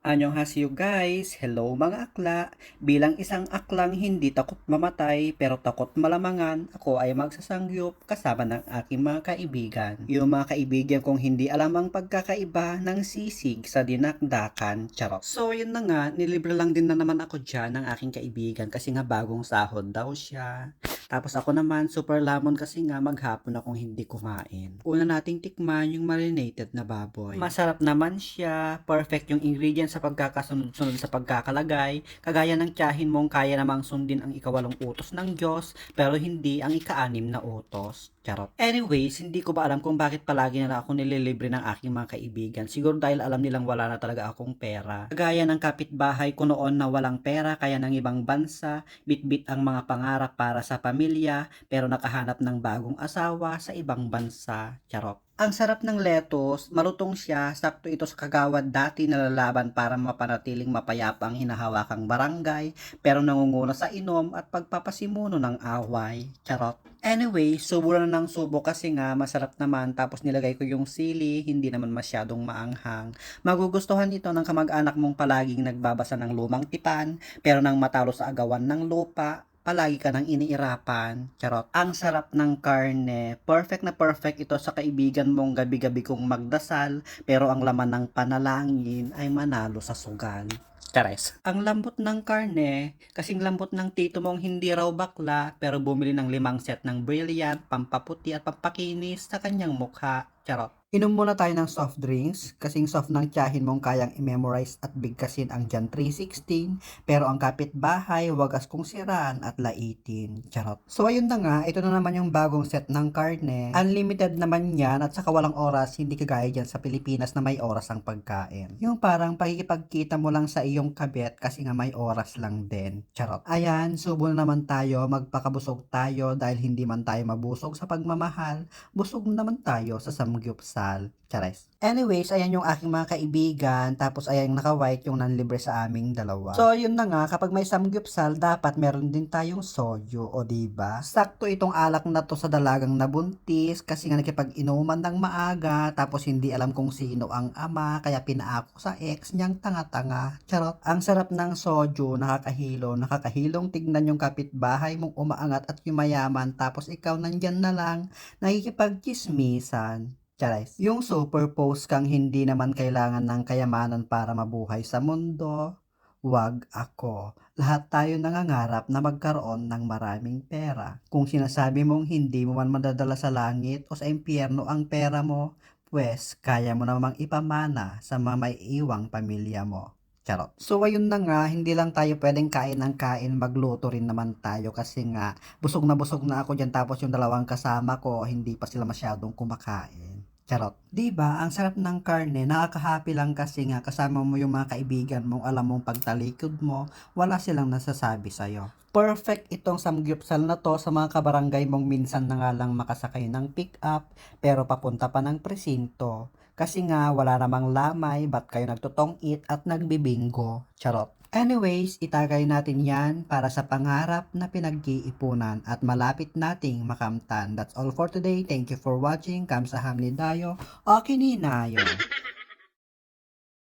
Annyeonghaseyo guys! Hello mga akla! Bilang isang aklang hindi takot mamatay pero takot malamangan, ako ay magsasangyup kasama ng aking mga kaibigan. Yung mga kaibigan kong hindi alam ang pagkakaiba ng sisig sa dinakdakan, charot. So yun na nga, nilibre lang din na naman ako dyan ng aking kaibigan kasi nga bagong sahod daw siya. Tapos ako naman, super lamon kasi nga maghapon akong hindi kumain. Una nating tikman yung marinated na baboy. Masarap naman siya, perfect yung ingredients sa pagkakasunod-sunod sa pagkakalagay, kagaya ng tiyahin mong kaya namang sundin ang ikawalong utos ng Diyos, pero hindi ang ika-anim na utos. Charot. Anyways, hindi ko ba alam kung bakit palagi na lang ako nililibre ng aking mga kaibigan. Siguro dahil alam nilang wala na talaga akong pera. Kagaya ng kapitbahay ko noon na walang pera kaya ng ibang bansa, bitbit ang mga pangarap para sa pamilya, pero nakahanap ng bagong asawa sa ibang bansa. Charot. Ang sarap ng lettuce, malutong siya, sakto ito sa kagawad dati nalalaban para mapanatiling mapayapa ang hinahawakang barangay, pero nangunguna sa inom at pagpapasimuno ng away. Charot. Anyway, subo na ng subo kasi nga masarap naman tapos nilagay ko yung sili, hindi naman masyadong maanghang. Magugustuhan ito ng kamag-anak mong palaging nagbabasa ng lumang tipan, pero nang matalo sa agawan ng lupa, palagi ka nang iniirapan. Charot. Ang sarap ng karne. Perfect na perfect ito sa kaibigan mong gabi-gabi kong magdasal, pero ang laman ng panalangin ay manalo sa sugal. Chares. Ang lambot ng karne, kasing lambot ng tito mong hindi raw bakla, pero bumili ng 5 set ng brilliant, pampaputi at pampakinis sa kanyang mukha. Charot. Inom muna tayo ng soft drinks, kasing soft ng tiyahin mong kayang i-memorize at bigkasin ang John 3:16, pero ang kapitbahay wagas kong siraan at laitin. Charot. So ayun na nga, ito na naman yung bagong set ng karne. Unlimited naman yan at saka walang oras, hindi kagaya dyan sa Pilipinas na may oras ang pagkain. Yung parang pakikipagkita mo lang sa iyong kabit kasi nga may oras lang din. Charot. Ayan, subo na naman tayo, magpakabusog tayo dahil hindi man tayo mabusog sa pagmamahal, busog naman tayo sa samgyupsal. Chares. Anyways, ayan yung aking mga kaibigan. Tapos ayan naka-white yung nanlibre sa aming dalawa. So, yun na nga, kapag may samgyupsal, dapat meron din tayong soju, o diba? Sakto itong alak na to sa dalagang nabuntis kasi nga nakipag-inuman ng maaga tapos hindi alam kung sino ang ama kaya pinaako sa ex niyang tanga-tanga. Charot. Ang sarap ng soju, nakakahilong tignan yung kapitbahay mong umaangat at yumayaman tapos ikaw nandyan na lang, nakikipag-chismisan. Charis. Yung superpose kang hindi naman kailangan ng kayamanan para mabuhay sa mundo, wag ako. Lahat tayo nangangarap na magkaroon ng maraming pera. Kung sinasabi mong hindi mo man madadala sa langit o sa impyerno ang pera mo, pues kaya mo namang ipamana sa mga may iwang pamilya mo. Charot. So ayun na nga, hindi lang tayo pwedeng kain ng kain, magluto rin naman tayo kasi nga busog na ako dyan tapos yung dalawang kasama ko hindi pa sila masyadong kumakain. Charot. 'Di ba? Ang sarap ng karne, nakaka-happy lang kasi nga kasama mo yung mga kaibigan mong alam mong pagtalikod mo, wala silang nasasabi sa'yo. Perfect itong samgyupsal na to sa mga kabarangay mong minsan na nga lang makasakay ng pick-up pero papunta pa ng presinto. Kasi nga wala namang lamay, ba't kayo nagtutong-it at nagbibingo? Charot. Anyways, itagay natin yan para sa pangarap na pinag-iipunan at malapit nating makamtan. That's all for today. Thank you for watching. Kamsahamnidayo. Okininayo.